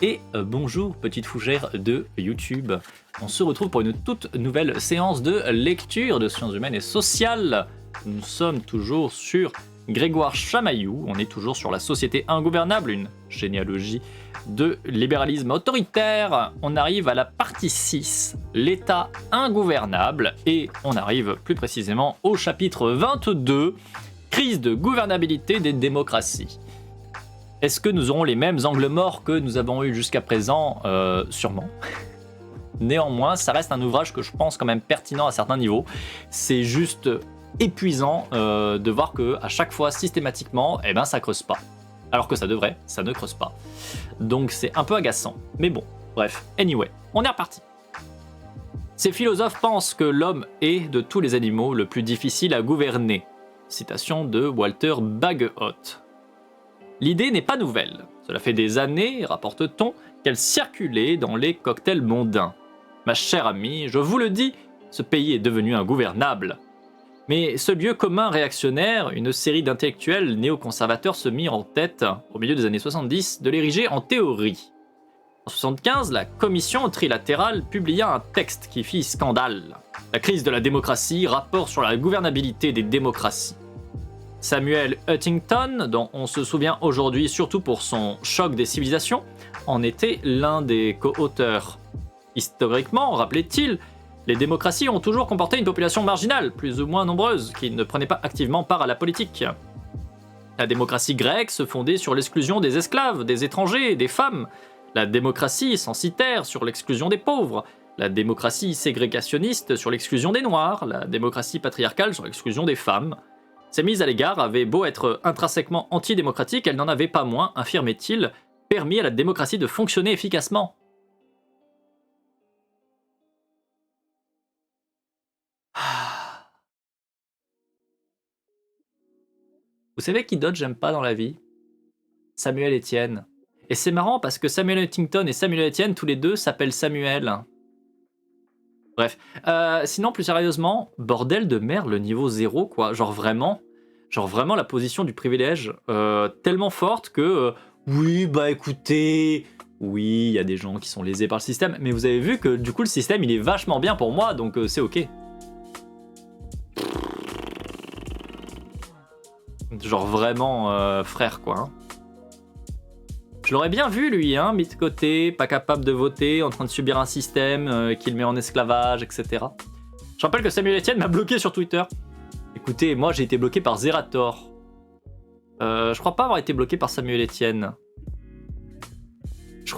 Et bonjour petite fougère de YouTube. On se retrouve pour une toute nouvelle séance de lecture de sciences humaines et sociales. Nous sommes toujours sur Grégoire Chamaillou, on est toujours sur la société ingouvernable, une généalogie de libéralisme autoritaire. On arrive à la partie 6, l'état ingouvernable, et on arrive plus précisément au chapitre 22, crise de gouvernabilité des démocraties. Est-ce que nous aurons les mêmes angles morts que nous avons eu jusqu'à présent? Sûrement. Néanmoins, ça reste un ouvrage que je pense quand même pertinent à certains niveaux. C'est juste épuisant de voir que à chaque fois, systématiquement, eh ben, ça creuse pas. Alors que ça devrait, ça ne creuse pas. Donc c'est un peu agaçant. Mais bon, bref. Anyway, on est reparti. Ces philosophes pensent que l'homme est, de tous les animaux, le plus difficile à gouverner. Citation de Walter Bagehot. L'idée n'est pas nouvelle. Cela fait des années, rapporte-t-on, qu'elle circulait dans les cocktails mondains. Ma chère amie, je vous le dis, ce pays est devenu ingouvernable. Mais ce lieu commun réactionnaire, une série d'intellectuels néoconservateurs se mirent en tête, au milieu des années 70, de l'ériger en théorie. En 1975, la commission trilatérale publia un texte qui fit scandale. La crise de la démocratie, rapport sur la gouvernabilité des démocraties. Samuel Huntington, dont on se souvient aujourd'hui surtout pour son Choc des civilisations, en était l'un des co-auteurs. Historiquement, rappelait-il, les démocraties ont toujours comporté une population marginale, plus ou moins nombreuse, qui ne prenait pas activement part à la politique. La démocratie grecque se fondait sur l'exclusion des esclaves, des étrangers, des femmes. La démocratie censitaire sur l'exclusion des pauvres. La démocratie ségrégationniste sur l'exclusion des noirs. La démocratie patriarcale sur l'exclusion des femmes. Ces mises à l'égard avaient beau être intrinsèquement antidémocratiques, elles n'en avaient pas moins, affirmait-il, permis à la démocratie de fonctionner efficacement. Vous savez qui d'autre j'aime pas dans la vie? Samuel Etienne. Et c'est marrant parce que Samuel Huntington et Samuel Etienne, tous les deux, s'appellent Samuel. Bref. Sinon, plus sérieusement, bordel de merde, le niveau 0, quoi. Genre vraiment la position du privilège tellement forte que... oui, bah écoutez... Oui, il y a des gens qui sont lésés par le système, mais vous avez vu que du coup, le système, il est vachement bien pour moi, donc c'est ok. Genre vraiment frère, quoi. Hein. Je l'aurais bien vu, lui, hein, mis de côté, pas capable de voter, en train de subir un système qui le met en esclavage, etc. Je rappelle que Samuel Etienne m'a bloqué sur Twitter. Écoutez, moi j'ai été bloqué par Zerator. Je crois pas avoir été bloqué par Samuel Etienne. Et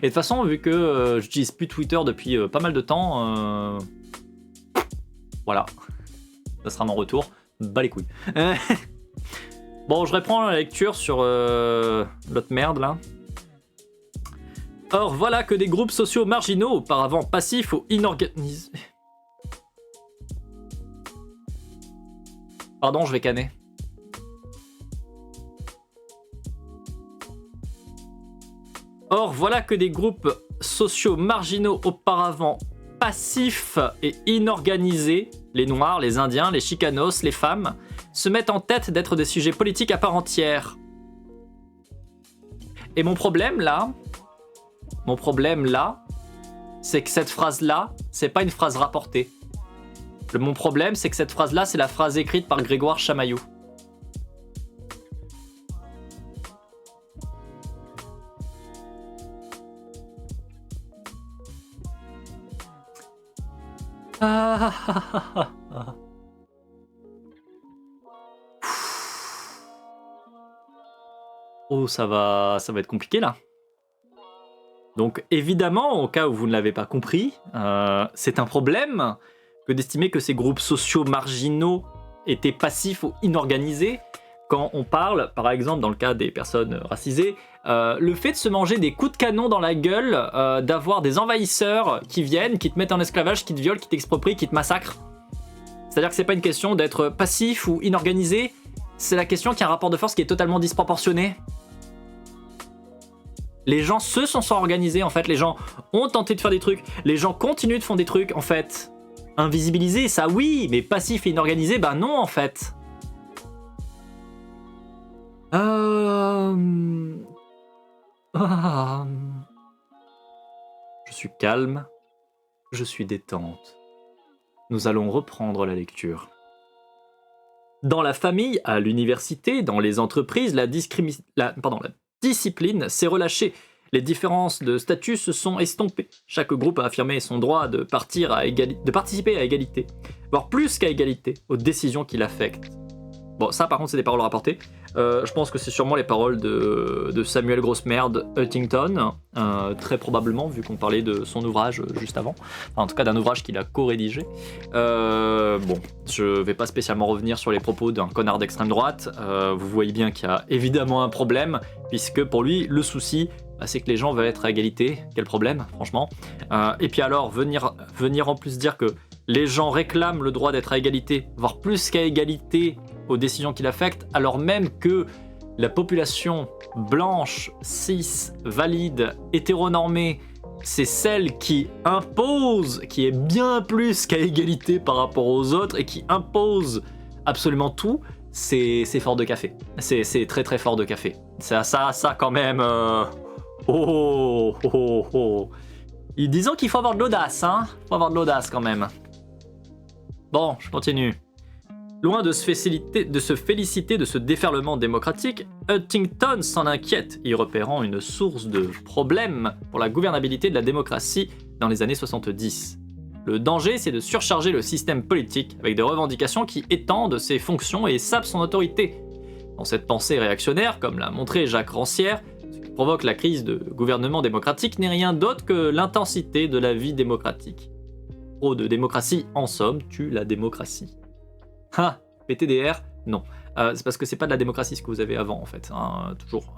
de toute façon, vu que j'utilise plus Twitter depuis pas mal de temps, voilà. Ça sera mon retour. Bas les couilles. Bon, je reprends la lecture sur l'autre merde là. Or, voilà que des groupes sociaux marginaux, auparavant passifs ou inorganisés. Pardon, je vais canner. Or, voilà que des groupes sociaux marginaux, auparavant passifs et inorganisés, les Noirs, les Indiens, les Chicanos, les femmes, se mettent en tête d'être des sujets politiques à part entière. Et mon problème là, c'est que cette phrase-là, c'est pas une phrase rapportée. Mon problème, c'est que cette phrase-là, c'est la phrase écrite par Grégoire Chamaillou. Oh, ça va être compliqué là. Donc évidemment, au cas où vous ne l'avez pas compris, c'est un problème que d'estimer que ces groupes sociaux marginaux étaient passifs ou inorganisés. Quand on parle, par exemple, dans le cas des personnes racisées, le fait de se manger des coups de canon dans la gueule, d'avoir des envahisseurs qui viennent, qui te mettent en esclavage, qui te violent, qui t'exproprient, qui te massacrent. C'est-à-dire que c'est pas une question d'être passif ou inorganisé, c'est la question qu'il y a un rapport de force qui est totalement disproportionné. Les gens se sont organisés, en fait, les gens ont tenté de faire des trucs, les gens continuent de faire des trucs, en fait. Invisibilisé, ça oui, mais passif et inorganisé, bah non, en fait. Ah. Je suis calme, je suis détente. Nous allons reprendre la lecture. Dans la famille, à l'université, dans les entreprises, la discipline s'est relâchée. Les différences de statut se sont estompées. Chaque groupe a affirmé son droit de participer à égalité, voire plus qu'à égalité, aux décisions qui l'affectent. Bon, ça par contre c'est des paroles rapportées. Je pense que c'est sûrement les paroles de Samuel Grossmerde Huntington, très probablement, vu qu'on parlait de son ouvrage juste avant. Enfin, en tout cas d'un ouvrage qu'il a co-rédigé. Bon, je vais pas spécialement revenir sur les propos d'un connard d'extrême droite. Vous voyez bien qu'il y a évidemment un problème, puisque pour lui, le souci, c'est que les gens veulent être à égalité. Quel problème, franchement. Et puis alors, venir en plus dire que les gens réclament le droit d'être à égalité, voire plus qu'à égalité, aux décisions qui l'affectent, alors même que la population blanche, cis, valide, hétéronormée, c'est celle qui impose, qui est bien plus qu'à égalité par rapport aux autres et qui impose absolument tout, c'est fort de café. C'est très très fort de café. Ça quand même... Disons qu'il faut avoir de l'audace, hein. Faut avoir de l'audace quand même. Bon, je continue. Loin de se féliciter de ce déferlement démocratique, Huntington s'en inquiète, y repérant une source de problème pour la gouvernabilité de la démocratie dans les années 70. Le danger, c'est de surcharger le système politique avec des revendications qui étendent ses fonctions et sapent son autorité. Dans cette pensée réactionnaire, comme l'a montré Jacques Rancière, ce qui provoque la crise de gouvernement démocratique n'est rien d'autre que l'intensité de la vie démocratique. Trop de démocratie, en somme, tue la démocratie. Ah, PTDR, non. C'est parce que c'est pas de la démocratie ce que vous avez avant en fait, hein, toujours.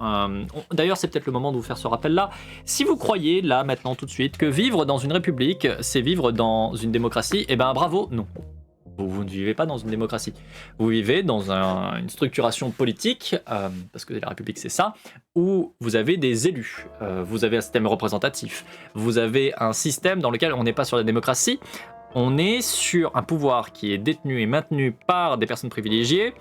D'ailleurs, c'est peut-être le moment de vous faire ce rappel-là. Si vous croyez, là, maintenant, tout de suite, que vivre dans une république, c'est vivre dans une démocratie, eh ben bravo, non. Vous ne vivez pas dans une démocratie. Vous vivez dans une structuration politique, parce que la République c'est ça, où vous avez des élus, vous avez un système représentatif, vous avez un système dans lequel on n'est pas sur la démocratie, on est sur un pouvoir qui est détenu et maintenu par des personnes privilégiées,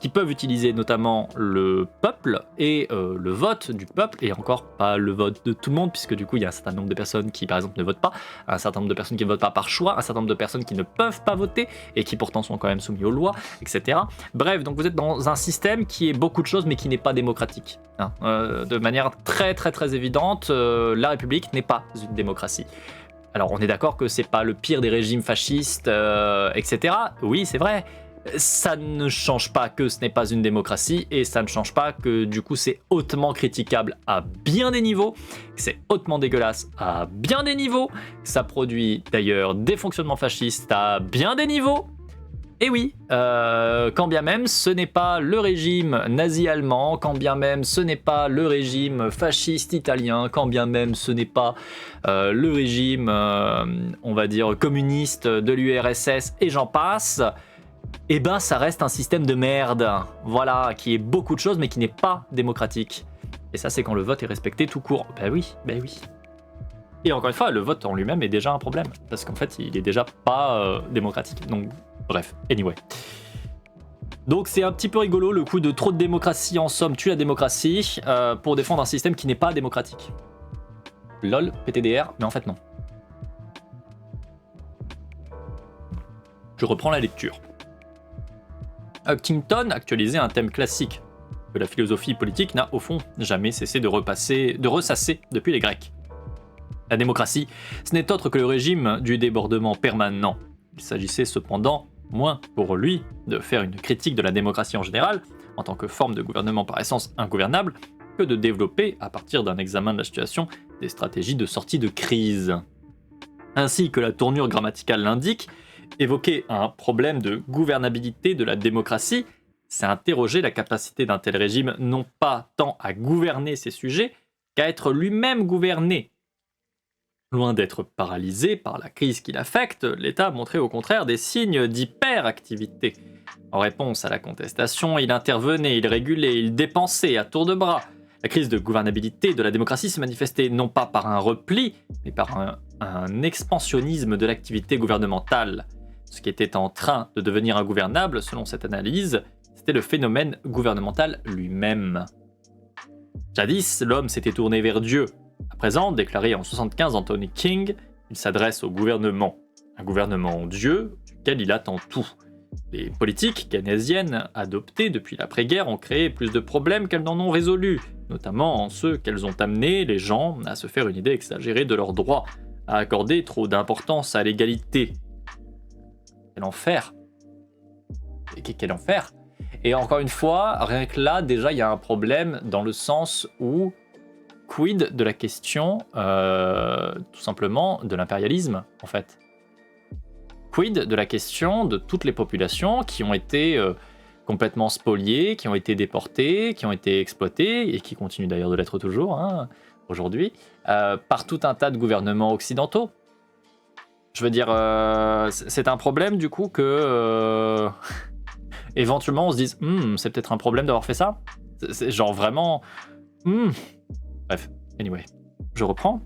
qui peuvent utiliser notamment le peuple et le vote du peuple, et encore pas le vote de tout le monde, puisque du coup il y a un certain nombre de personnes qui par exemple ne votent pas, un certain nombre de personnes qui ne votent pas par choix, un certain nombre de personnes qui ne peuvent pas voter, et qui pourtant sont quand même soumis aux lois, etc. Bref, donc vous êtes dans un système qui est beaucoup de choses, mais qui n'est pas démocratique. Hein. De manière très très très évidente, la République n'est pas une démocratie. Alors on est d'accord que c'est pas le pire des régimes fascistes, etc. Oui, c'est vrai. Ça ne change pas que ce n'est pas une démocratie et ça ne change pas que du coup c'est hautement critiquable à bien des niveaux, c'est hautement dégueulasse à bien des niveaux, ça produit d'ailleurs des fonctionnements fascistes à bien des niveaux. Et oui, quand bien même ce n'est pas le régime nazi-allemand, quand bien même ce n'est pas le régime fasciste italien, quand bien même ce n'est pas le régime, on va dire, communiste de l'URSS et j'en passe, eh ben ça reste un système de merde, voilà, qui est beaucoup de choses mais qui n'est pas démocratique. Et ça c'est quand le vote est respecté tout court. Ben oui. Et encore une fois, le vote en lui-même est déjà un problème, parce qu'en fait il est déjà pas démocratique. Donc bref, anyway. Donc c'est un petit peu rigolo le coup de trop de démocratie en somme tue la démocratie pour défendre un système qui n'est pas démocratique. LOL, PTDR, mais en fait non. Je reprends la lecture. Huntington actualisait un thème classique que la philosophie politique n'a au fond jamais cessé de ressasser depuis les Grecs. La démocratie, ce n'est autre que le régime du débordement permanent. Il s'agissait cependant moins pour lui de faire une critique de la démocratie en général, en tant que forme de gouvernement par essence ingouvernable, que de développer, à partir d'un examen de la situation, des stratégies de sortie de crise. Ainsi que la tournure grammaticale l'indique, évoquer un problème de gouvernabilité de la démocratie, c'est interroger la capacité d'un tel régime non pas tant à gouverner ses sujets qu'à être lui-même gouverné. Loin d'être paralysé par la crise qui l'affecte, l'État montrait au contraire des signes d'hyperactivité. En réponse à la contestation, il intervenait, il régulait, il dépensait à tour de bras. La crise de gouvernabilité de la démocratie se manifestait non pas par un repli, mais par un expansionnisme de l'activité gouvernementale. Ce qui était en train de devenir ingouvernable, selon cette analyse, c'était le phénomène gouvernemental lui-même. Jadis, l'homme s'était tourné vers Dieu. À présent, déclaré en 75 Anthony King, il s'adresse au gouvernement. Un gouvernement Dieu, duquel il attend tout. Les politiques keynésiennes adoptées depuis l'après-guerre ont créé plus de problèmes qu'elles n'en ont résolus, notamment en ce qu'elles ont amené les gens à se faire une idée exagérée de leurs droits, à accorder trop d'importance à l'égalité. Quel enfer! Quel enfer! Et encore une fois, rien que là, déjà, il y a un problème dans le sens où quid de la question, tout simplement, de l'impérialisme, en fait. Quid de la question de toutes les populations qui ont été complètement spoliées, qui ont été déportées, qui ont été exploitées, et qui continuent d'ailleurs de l'être toujours, hein, aujourd'hui, par tout un tas de gouvernements occidentaux. Je veux dire, c'est un problème du coup que éventuellement on se dise c'est peut-être un problème d'avoir fait ça. C'est genre vraiment. Bref, anyway, je reprends.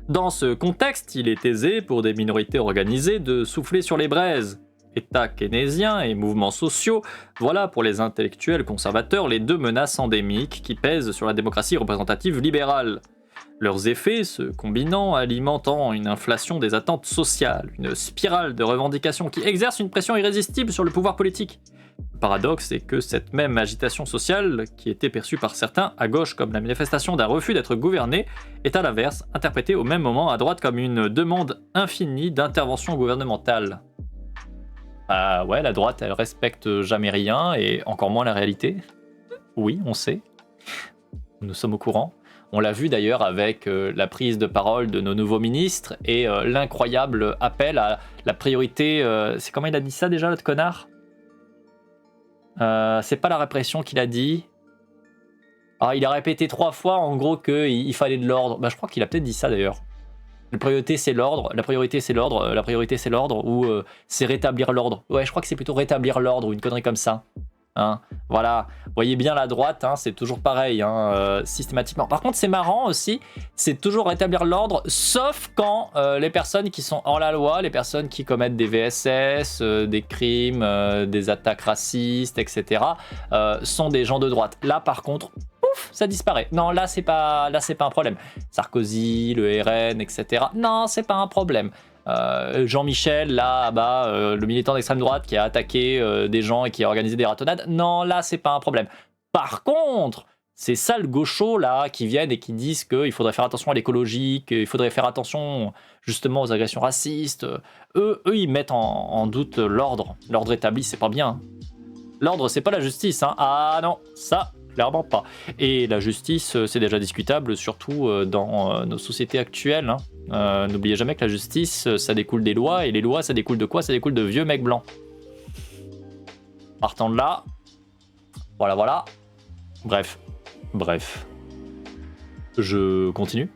Dans ce contexte, il est aisé pour des minorités organisées de souffler sur les braises. États keynésiens et mouvements sociaux, voilà pour les intellectuels conservateurs les deux menaces endémiques qui pèsent sur la démocratie représentative libérale. Leurs effets se combinant, alimentant une inflation des attentes sociales, une spirale de revendications qui exerce une pression irrésistible sur le pouvoir politique. Le paradoxe est que cette même agitation sociale, qui était perçue par certains à gauche comme la manifestation d'un refus d'être gouverné, est à l'inverse interprétée au même moment à droite comme une demande infinie d'intervention gouvernementale. Ouais, la droite, elle respecte jamais rien et encore moins la réalité. Oui, on sait. Nous sommes au courant. On l'a vu d'ailleurs avec la prise de parole de nos nouveaux ministres et l'incroyable appel à la priorité. C'est comment il a dit ça déjà, l'autre connard? C'est pas la répression qu'il a dit. Ah, il a répété 3 fois en gros qu'il fallait de l'ordre. Bah, je crois qu'il a peut-être dit ça d'ailleurs. La priorité c'est l'ordre, la priorité c'est l'ordre, la priorité c'est l'ordre, ou c'est rétablir l'ordre. Ouais, je crois que c'est plutôt rétablir l'ordre ou une connerie comme ça. Hein, voilà, voyez bien la droite, hein, c'est toujours pareil, hein, systématiquement. Par contre, c'est marrant aussi, c'est toujours rétablir l'ordre, sauf quand les personnes qui sont hors la loi, les personnes qui commettent des VSS, des crimes, des attaques racistes, etc., sont des gens de droite. Là, par contre, pouf, ça disparaît. Non, là, c'est pas un problème. Sarkozy, le RN, etc. Non, c'est pas un problème. Jean-Michel, là, le militant d'extrême droite qui a attaqué des gens et qui a organisé des ratonnades, non, là, c'est pas un problème. Par contre, ces sales gauchos, là, qui viennent et qui disent qu'il faudrait faire attention à l'écologie, qu'il faudrait faire attention, justement, aux agressions racistes, eux ils mettent en doute l'ordre. L'ordre établi, c'est pas bien. L'ordre, c'est pas la justice, hein. Ah non, ça, clairement pas. Et la justice, c'est déjà discutable, surtout dans nos sociétés actuelles, hein. N'oubliez jamais que la justice, ça découle des lois, et les lois, ça découle de quoi? Ça découle de vieux mecs blancs. Partant de là, voilà. Bref. Je continue.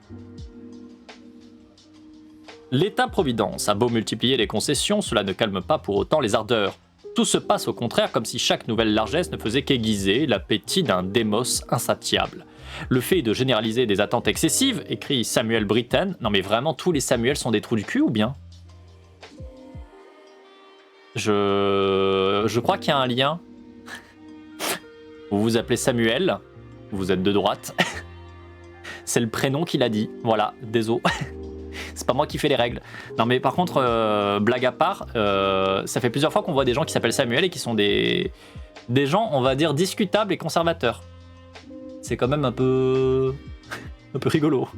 L'État-providence a beau multiplier les concessions, cela ne calme pas pour autant les ardeurs. Tout se passe au contraire comme si chaque nouvelle largesse ne faisait qu'aiguiser l'appétit d'un démos insatiable. Le fait de généraliser des attentes excessives, écrit Samuel Britten. Non mais vraiment, tous les Samuels sont des trous du cul ou bien? Je crois qu'il y a un lien. Vous vous appelez Samuel, vous êtes de droite. C'est le prénom qu'il a dit. Voilà, désolé. C'est pas moi qui fais les règles. Non mais par contre, blague à part, ça fait plusieurs fois qu'on voit des gens qui s'appellent Samuel et qui sont des gens, on va dire, discutables et conservateurs. C'est quand même un peu rigolo.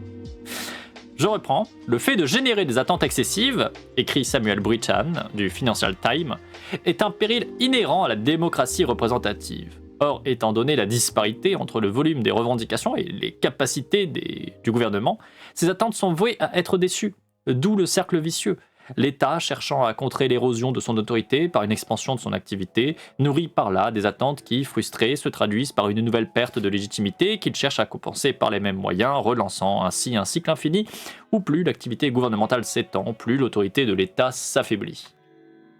Je reprends. Le fait de générer des attentes excessives, écrit Samuel Britten du Financial Times, est un péril inhérent à la démocratie représentative. Or, étant donné la disparité entre le volume des revendications et les capacités du gouvernement, ces attentes sont vouées à être déçues. D'où le cercle vicieux. L'État, cherchant à contrer l'érosion de son autorité par une expansion de son activité, nourrit par là des attentes qui, frustrées, se traduisent par une nouvelle perte de légitimité qu'il cherche à compenser par les mêmes moyens, relançant ainsi un cycle infini où plus l'activité gouvernementale s'étend, plus l'autorité de l'État s'affaiblit.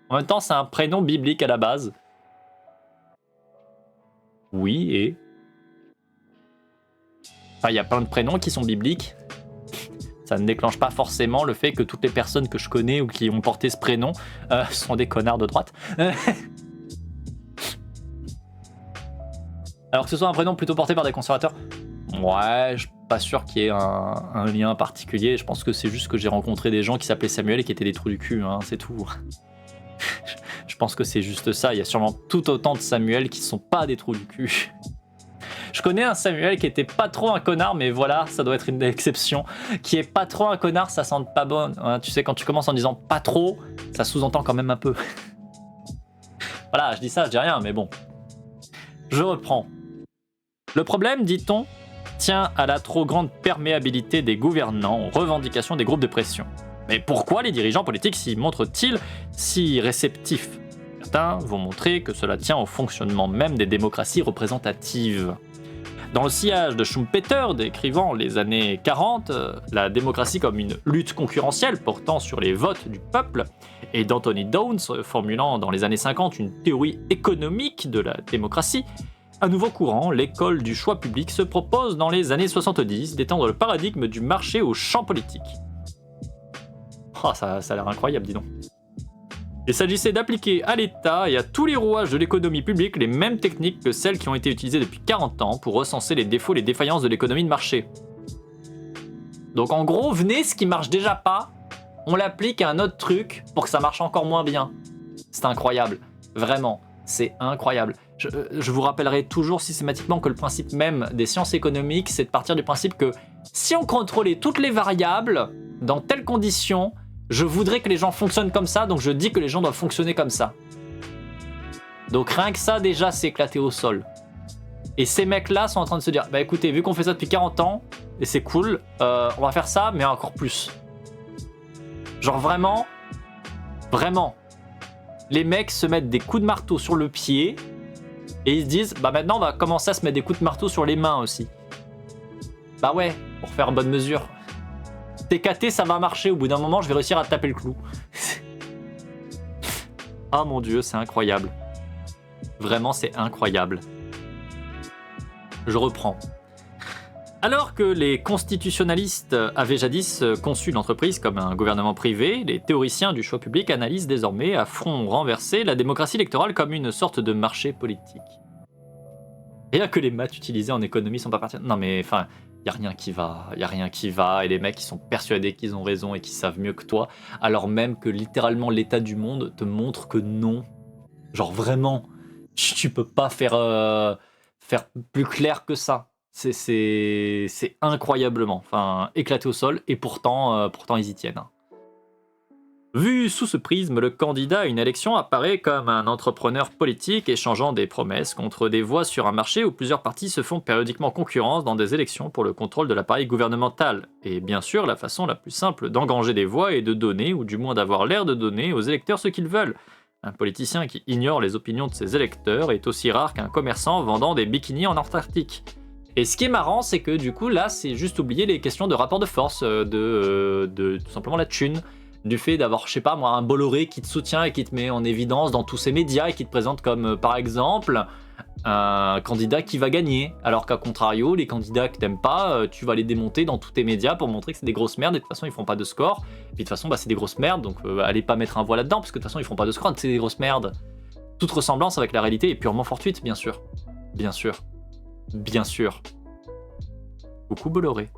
En même temps, c'est un prénom biblique à la base. Oui, et... Enfin, il y a plein de prénoms qui sont bibliques. Ça ne déclenche pas forcément le fait que toutes les personnes que je connais ou qui ont porté ce prénom sont des connards de droite. Alors que ce soit un prénom plutôt porté par des conservateurs, ouais, je suis pas sûr qu'il y ait un lien particulier. Je pense que c'est juste que j'ai rencontré des gens qui s'appelaient Samuel et qui étaient des trous du cul, hein, c'est tout. Je pense que c'est juste ça. Il y a sûrement tout autant de Samuel qui sont pas des trous du cul. Je connais un Samuel qui était pas trop un connard, mais voilà, ça doit être une exception. Qui est pas trop un connard, ça sent pas bon. Hein, tu sais, quand tu commences en disant pas trop, ça sous-entend quand même un peu. Voilà, je dis ça, je dis rien, mais bon. Je reprends. Le problème, dit-on, tient à la trop grande perméabilité des gouvernants aux revendications des groupes de pression. Mais pourquoi les dirigeants politiques s'y montrent-ils si réceptifs? Certains vont montrer que cela tient au fonctionnement même des démocraties représentatives. Dans le sillage de Schumpeter décrivant les années 40, la démocratie comme une lutte concurrentielle portant sur les votes du peuple, et d'Anthony Downs formulant dans les années 50 une théorie économique de la démocratie, un nouveau courant, l'école du choix public, se propose dans les années 70 d'étendre le paradigme du marché au champ politique. Oh, ça a l'air incroyable, dis donc. Il s'agissait d'appliquer à l'État et à tous les rouages de l'économie publique les mêmes techniques que celles qui ont été utilisées depuis 40 ans pour recenser les défauts et les défaillances de l'économie de marché. Donc en gros, venez, ce qui marche déjà pas, on l'applique à un autre truc pour que ça marche encore moins bien. C'est incroyable, vraiment, c'est incroyable. Je vous rappellerai toujours systématiquement que le principe même des sciences économiques, c'est de partir du principe que si on contrôlait toutes les variables dans telles conditions, je voudrais que les gens fonctionnent comme ça, donc je dis que les gens doivent fonctionner comme ça. Donc rien que ça, déjà, c'est éclaté au sol. Et ces mecs-là sont en train de se dire, bah écoutez, vu qu'on fait ça depuis 40 ans, et c'est cool, on va faire ça, mais encore plus. Genre vraiment, les mecs se mettent des coups de marteau sur le pied, et ils se disent, bah maintenant on va commencer à se mettre des coups de marteau sur les mains aussi. Bah ouais, pour faire bonne mesure. TKT, ça va marcher, au bout d'un moment je vais réussir à taper le clou. Oh mon dieu, c'est incroyable. Vraiment, c'est incroyable. Je reprends. Alors que les constitutionnalistes avaient jadis conçu l'entreprise comme un gouvernement privé, les théoriciens du choix public analysent désormais à front renversé la démocratie électorale comme une sorte de marché politique. Rien que les maths utilisées en économie sont pas partis. Non mais enfin, y a rien qui va, et les mecs qui sont persuadés qu'ils ont raison et qui savent mieux que toi, alors même que littéralement l'état du monde te montre que non. Genre vraiment, tu peux pas faire plus clair que ça. C'est incroyablement, enfin, éclaté au sol, et pourtant ils y tiennent. Vu sous ce prisme, le candidat à une élection apparaît comme un entrepreneur politique échangeant des promesses contre des voix sur un marché où plusieurs partis se font périodiquement concurrence dans des élections pour le contrôle de l'appareil gouvernemental. Et bien sûr, la façon la plus simple d'engranger des voix est de donner, ou du moins d'avoir l'air de donner, aux électeurs ce qu'ils veulent. Un politicien qui ignore les opinions de ses électeurs est aussi rare qu'un commerçant vendant des bikinis en Antarctique. Et ce qui est marrant, c'est que du coup, là, c'est juste oublier les questions de rapport de force, de tout simplement la thune, du fait d'avoir, je sais pas moi, un Bolloré qui te soutient et qui te met en évidence dans tous ses médias et qui te présente comme, par exemple, un candidat qui va gagner. Alors qu'à contrario, les candidats que t'aimes pas, tu vas les démonter dans tous tes médias pour montrer que c'est des grosses merdes et de toute façon, ils font pas de score. Et puis de toute façon, bah, c'est des grosses merdes, donc allez pas mettre un voix là-dedans, parce que de toute façon, ils font pas de score, c'est des grosses merdes. Toute ressemblance avec la réalité est purement fortuite, bien sûr. Bien sûr. Bien sûr. Beaucoup Bolloré.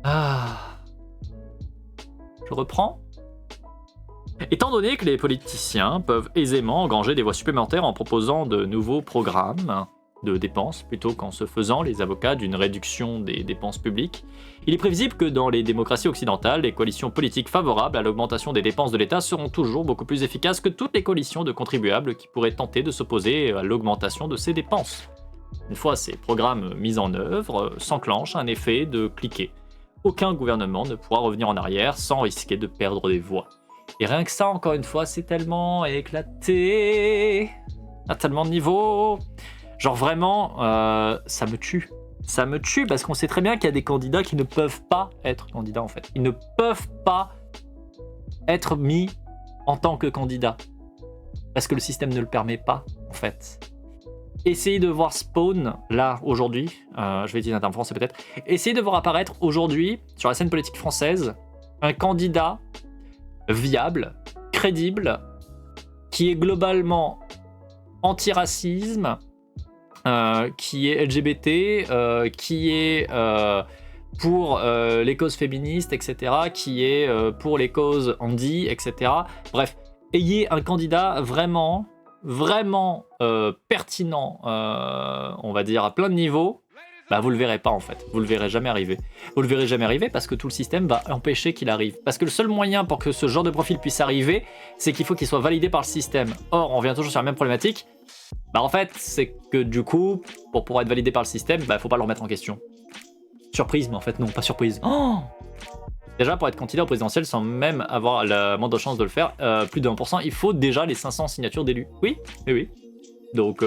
Ah. Je reprends. Étant donné que les politiciens peuvent aisément engranger des voix supplémentaires en proposant de nouveaux programmes de dépenses plutôt qu'en se faisant les avocats d'une réduction des dépenses publiques, il est prévisible que dans les démocraties occidentales, les coalitions politiques favorables à l'augmentation des dépenses de l'État seront toujours beaucoup plus efficaces que toutes les coalitions de contribuables qui pourraient tenter de s'opposer à l'augmentation de ces dépenses. Une fois ces programmes mis en œuvre, s'enclenche un effet de cliquet. Aucun gouvernement ne pourra revenir en arrière sans risquer de perdre des voix. Et rien que ça, encore une fois, c'est tellement éclaté, à tellement de niveaux. Genre vraiment, ça me tue. Ça me tue parce qu'on sait très bien qu'il y a des candidats qui ne peuvent pas être candidats en fait. Ils ne peuvent pas être mis en tant que candidats. Parce que le système ne le permet pas en fait. Essayez de voir spawn, là, aujourd'hui, je vais utiliser un terme français peut-être, essayez de voir apparaître aujourd'hui, sur la scène politique française, un candidat viable, crédible, qui est globalement anti-racisme, qui est LGBT, qui est pour les causes féministes, etc., qui est pour les causes handi, etc. Bref, ayez un candidat vraiment pertinent, on va dire à plein de niveaux. Bah vous le verrez pas en fait, vous le verrez jamais arriver. Vous le verrez jamais arriver parce que tout le système va empêcher qu'il arrive. Parce que le seul moyen pour que ce genre de profil puisse arriver, c'est qu'il faut qu'il soit validé par le système. Or, on revient toujours sur la même problématique. Bah en fait, c'est que du coup, pour pouvoir être validé par le système, bah faut pas le remettre en question. Surprise, mais en fait non, pas surprise. Oh, déjà, pour être candidat au présidentiel sans même avoir la moindre chance de le faire, plus de 1%, il faut déjà les 500 signatures d'élus. Oui, oui. Donc,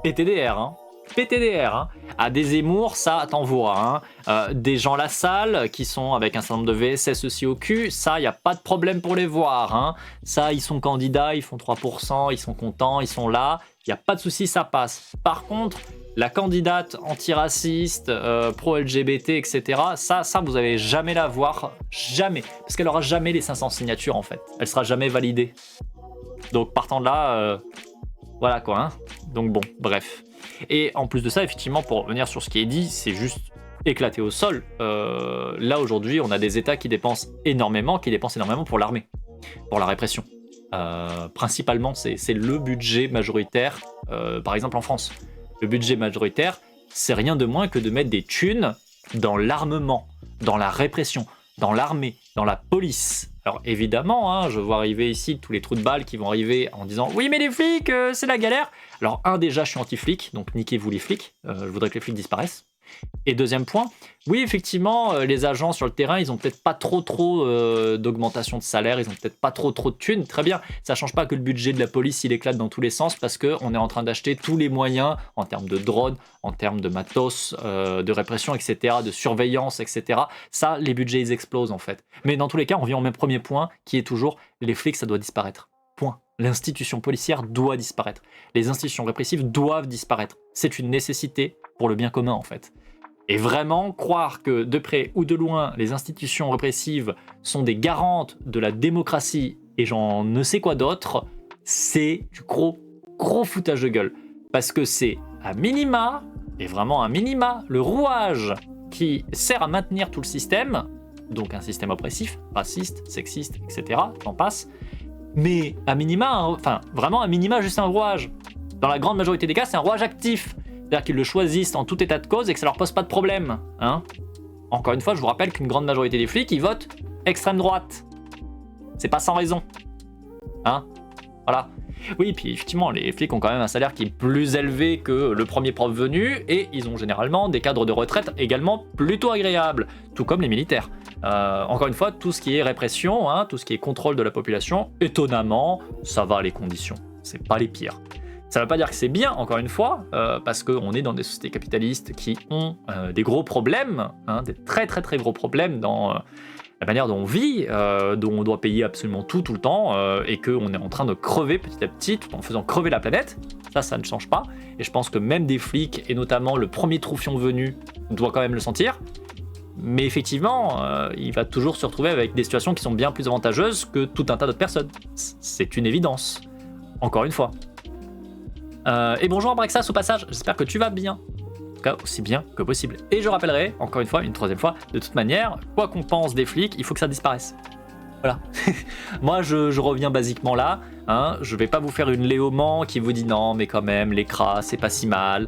PTDR, hein. PTDR, hein. À des Zemmour, ça t'envoie. Hein. Des gens Lassalle qui sont avec un certain nombre de VSS aussi au cul, ça, il n'y a pas de problème pour les voir. Hein. Ça, ils sont candidats, ils font 3%, ils sont contents, ils sont là, il n'y a pas de souci, ça passe. Par contre, la candidate antiraciste, pro-LGBT, etc., ça, vous n'allez jamais la voir, jamais. Parce qu'elle n'aura jamais les 500 signatures, en fait. Elle sera jamais validée. Donc, partant de là, voilà quoi. Hein. Donc bon, bref. Et en plus de ça, effectivement, pour revenir sur ce qui est dit, c'est juste éclaté au sol. Là, aujourd'hui, on a des États qui dépensent énormément pour l'armée, pour la répression. Principalement, c'est le budget majoritaire, par exemple en France. Le budget majoritaire, c'est rien de moins que de mettre des thunes dans l'armement, dans la répression, dans l'armée, dans la police. Alors évidemment, hein, je vois arriver ici tous les trous de balles qui vont arriver en disant « Oui, mais les flics, c'est la galère !» Alors déjà, je suis anti-flic, donc niquez-vous les flics. Je voudrais que les flics disparaissent. Et deuxième point, oui, effectivement, les agents sur le terrain, ils ont peut-être pas trop d'augmentation de salaire, ils ont peut-être pas trop de thunes. Très bien, ça change pas que le budget de la police, il éclate dans tous les sens parce qu'on est en train d'acheter tous les moyens en termes de drones, en termes de matos, de répression, etc., de surveillance, etc. Ça, les budgets, ils explosent en fait. Mais dans tous les cas, on revient au même premier point qui est toujours les flics, ça doit disparaître. Point. L'institution policière doit disparaître. Les institutions répressives doivent disparaître. C'est une nécessité pour le bien commun en fait. Et vraiment, croire que de près ou de loin, les institutions répressives sont des garantes de la démocratie et j'en ne sais quoi d'autre, c'est du gros foutage de gueule. Parce que c'est à minima, et vraiment à minima, le rouage qui sert à maintenir tout le système, donc un système oppressif, raciste, sexiste, etc., j'en passe, mais à minima, enfin vraiment à minima, juste un rouage. Dans la grande majorité des cas, c'est un rouage actif. C'est-à-dire qu'ils le choisissent en tout état de cause et que ça leur pose pas de problème. Hein. Encore une fois, je vous rappelle qu'une grande majorité des flics, ils votent extrême droite. C'est pas sans raison. Hein. Voilà. Oui, puis effectivement, les flics ont quand même un salaire qui est plus élevé que le premier prof venu et ils ont généralement des cadres de retraite également plutôt agréables, tout comme les militaires. Encore une fois, tout ce qui est répression, hein, tout ce qui est contrôle de la population, étonnamment, ça va les conditions. C'est pas les pires. Ça ne veut pas dire que c'est bien, encore une fois, parce qu'on est dans des sociétés capitalistes qui ont des gros problèmes, hein, des très gros problèmes dans la manière dont on vit, dont on doit payer absolument tout le temps, et qu'on est en train de crever petit à petit, tout en faisant crever la planète. Ça ne change pas. Et je pense que même des flics, et notamment le premier troufion venu, doit quand même le sentir. Mais effectivement, il va toujours se retrouver avec des situations qui sont bien plus avantageuses que tout un tas d'autres personnes. C'est une évidence. Encore une fois. Et bonjour Abraxas au passage, j'espère que tu vas bien. En tout cas, aussi bien que possible. Et je rappellerai, encore une fois, une troisième fois, de toute manière, quoi qu'on pense des flics, il faut que ça disparaisse. Voilà. Moi, je reviens basiquement là. Hein, je vais pas vous faire une Léoman qui vous dit non, mais quand même, les cras, c'est pas si mal.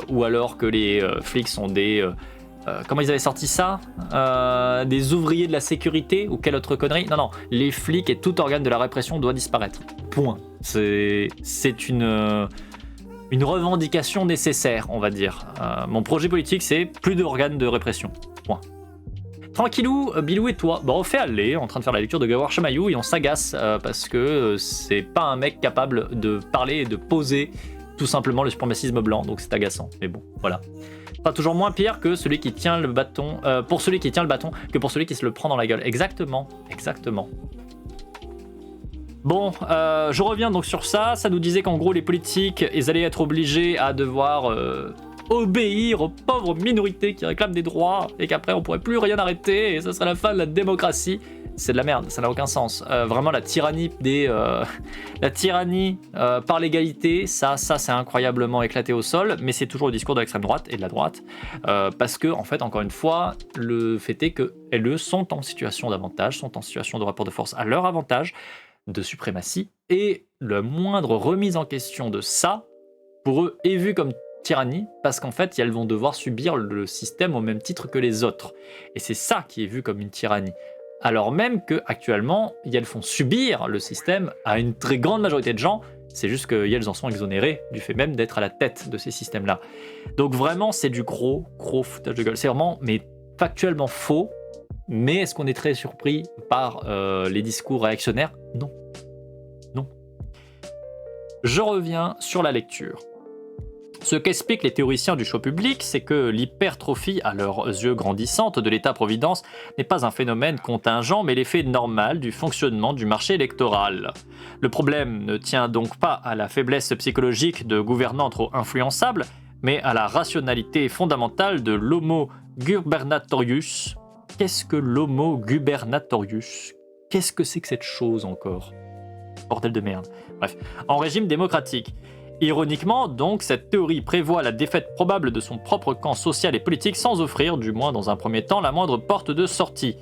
Ou alors que les flics sont des... comment ils avaient sorti ça des ouvriers de la sécurité ou quelle autre connerie. Non, les flics et tout organe de la répression doit disparaître. Point. C'est une revendication nécessaire, on va dire. Mon projet politique, c'est plus d'organes de répression. Point. Tranquillou, Bilou et toi, on fait aller, en train de faire la lecture de Grégoire Chamaillou et on s'agace parce que c'est pas un mec capable de parler et de poser tout simplement le suprémacisme blanc, donc c'est agaçant. Mais bon, voilà. Pas toujours moins pire que celui qui tient le bâton, pour celui qui tient le bâton que pour celui qui se le prend dans la gueule. Exactement. Bon, je reviens donc sur ça. Ça nous disait qu'en gros, les politiques, ils allaient être obligés à devoir obéir aux pauvres minorités qui réclament des droits et qu'après on pourrait plus rien arrêter et ça serait la fin de la démocratie. C'est de la merde, ça n'a aucun sens. Vraiment la tyrannie par l'égalité, ça c'est incroyablement éclaté au sol, mais c'est toujours le discours de l'extrême droite et de la droite, parce que en fait encore une fois, le fait est que elles sont en situation d'avantage, sont en situation de rapport de force à leur avantage, de suprématie, et la moindre remise en question de ça, pour eux, est vu comme tyrannie, parce qu'en fait, elles vont devoir subir le système au même titre que les autres. Et c'est ça qui est vu comme une tyrannie. Alors même qu'actuellement, elles font subir le système à une très grande majorité de gens, c'est juste qu'elles en sont exonérées du fait même d'être à la tête de ces systèmes-là. Donc vraiment, c'est du gros foutage de gueule. C'est vraiment, mais factuellement faux, mais est-ce qu'on est très surpris par les discours réactionnaires? Non. Non. Je reviens sur la lecture. Ce qu'expliquent les théoriciens du choix public, c'est que l'hypertrophie, à leurs yeux grandissante, de l'État-providence n'est pas un phénomène contingent, mais l'effet normal du fonctionnement du marché électoral. Le problème ne tient donc pas à la faiblesse psychologique de gouvernants trop influençables, mais à la rationalité fondamentale de l'homo gubernatorius. Qu'est-ce que l'homo gubernatorius? Qu'est-ce que c'est que cette chose encore? Bordel de merde. Bref, en régime démocratique. Ironiquement, donc, cette théorie prévoit la défaite probable de son propre camp social et politique sans offrir, du moins dans un premier temps, la moindre porte de sortie.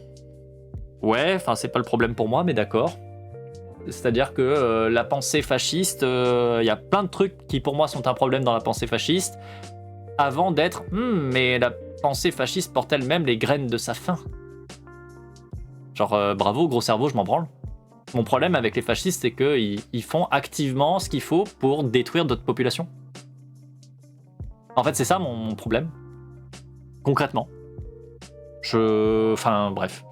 Ouais, enfin, c'est pas le problème pour moi, mais d'accord. C'est-à-dire que la pensée fasciste, il y a plein de trucs qui pour moi sont un problème dans la pensée fasciste, avant d'être mais la pensée fasciste porte elle-même les graines de sa fin. Genre, bravo, gros cerveau, je m'en branle. Mon problème avec les fascistes, c'est qu'ils font activement ce qu'il faut pour détruire d'autres populations. En fait, c'est ça mon problème. Concrètement. Enfin, bref,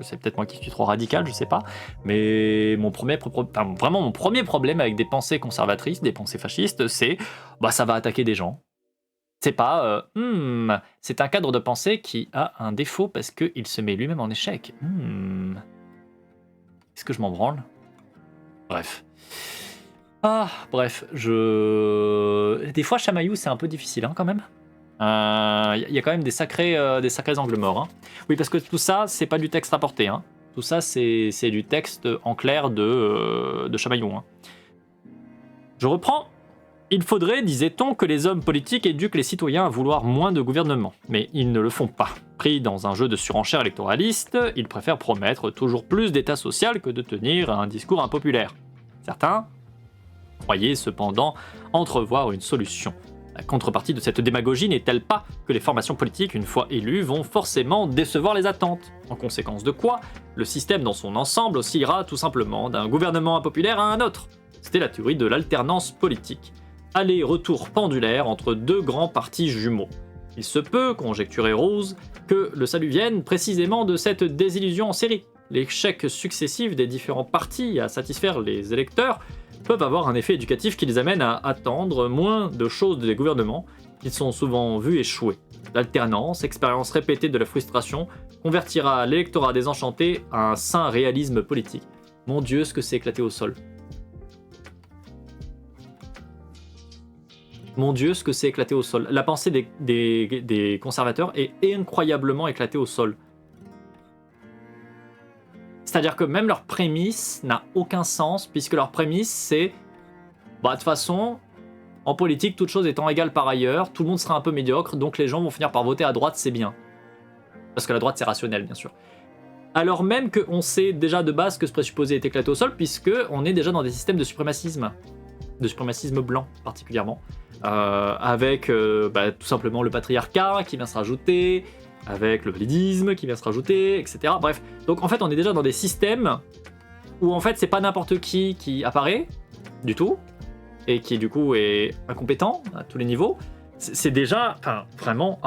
c'est peut-être moi qui suis trop radical, je sais pas. Mais mon premier problème avec des pensées conservatrices, des pensées fascistes, c'est ça va attaquer des gens. C'est pas c'est un cadre de pensée qui a un défaut parce qu'il se met lui-même en échec. Est-ce que je m'en branle? Bref. Des fois, Chamaillou, c'est un peu difficile, quand même. Il y a quand même des sacrés angles morts. Hein. Oui, parce que tout ça, c'est pas du texte rapporté. Hein. Tout ça, c'est du texte en clair de Chamaillou. Hein. Je reprends. Il faudrait, disait-on, que les hommes politiques éduquent les citoyens à vouloir moins de gouvernement. Mais ils ne le font pas. Pris dans un jeu de surenchère électoraliste, ils préfèrent promettre toujours plus d'état social que de tenir un discours impopulaire. Certains croyaient cependant entrevoir une solution. La contrepartie de cette démagogie n'est-elle pas que les formations politiques, une fois élues, vont forcément décevoir les attentes? En conséquence de quoi, le système dans son ensemble oscillera tout simplement d'un gouvernement impopulaire à un autre. C'était la théorie de l'alternance politique. Aller-retour pendulaire entre deux grands partis jumeaux. Il se peut, conjecturait Rose, que le salut vienne précisément de cette désillusion en série. L'échec successif des différents partis à satisfaire les électeurs peuvent avoir un effet éducatif qui les amène à attendre moins de choses des gouvernements qu'ils sont souvent vus échouer. L'alternance, expérience répétée de la frustration, convertira l'électorat désenchanté à un sain réalisme politique. Mon Dieu, ce que c'est éclaté au sol. Mon Dieu, ce que c'est éclaté au sol. La pensée des conservateurs est incroyablement éclatée au sol. C'est-à-dire que même leur prémisse n'a aucun sens, puisque leur prémisse c'est de toute façon, en politique, toute chose étant égale par ailleurs, tout le monde sera un peu médiocre, donc les gens vont finir par voter à droite, c'est bien. Parce que la droite, c'est rationnel, bien sûr. Alors même qu'on sait déjà de base que ce présupposé est éclaté au sol, puisqu'on est déjà dans des systèmes de suprémacisme blanc particulièrement, avec tout simplement le patriarcat qui vient se rajouter, avec le validisme qui vient se rajouter, etc. Bref, donc en fait on est déjà dans des systèmes où en fait c'est pas n'importe qui apparaît du tout, et qui du coup est incompétent à tous les niveaux. C'est déjà, enfin vraiment,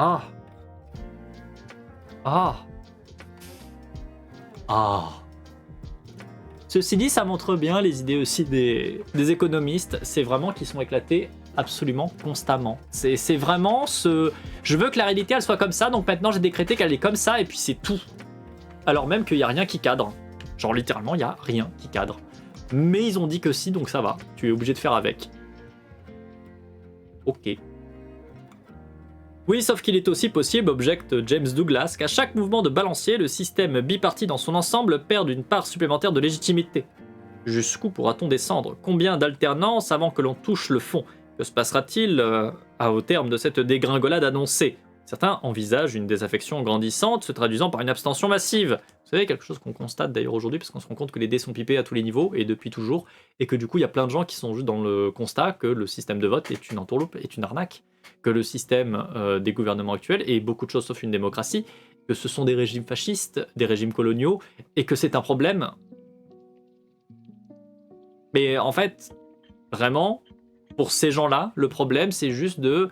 Ceci dit, ça montre bien les idées aussi des économistes, c'est vraiment qu'ils sont éclatés absolument constamment. C'est vraiment ce... Je veux que la réalité elle soit comme ça, donc maintenant j'ai décrété qu'elle est comme ça, et puis c'est tout. Alors même qu'il n'y a rien qui cadre. Genre littéralement, il n'y a rien qui cadre. Mais ils ont dit que si, donc ça va. Tu es obligé de faire avec. Ok. Oui, sauf qu'il est aussi possible, objecte James Douglas, qu'à chaque mouvement de balancier, le système biparti dans son ensemble perde une part supplémentaire de légitimité. Jusqu'où pourra-t-on descendre? Combien d'alternances avant que l'on touche le fond? Que se passera-t-il au terme de cette dégringolade annoncée? Certains envisagent une désaffection grandissante se traduisant par une abstention massive. Vous savez, quelque chose qu'on constate d'ailleurs aujourd'hui, parce qu'on se rend compte que les dés sont pipés à tous les niveaux, et depuis toujours, et que du coup, il y a plein de gens qui sont juste dans le constat que le système de vote est une entourloupe, est une arnaque, que le système des gouvernements actuels est beaucoup de choses sauf une démocratie, que ce sont des régimes fascistes, des régimes coloniaux, et que c'est un problème. Mais en fait, vraiment, pour ces gens-là, le problème, c'est juste de...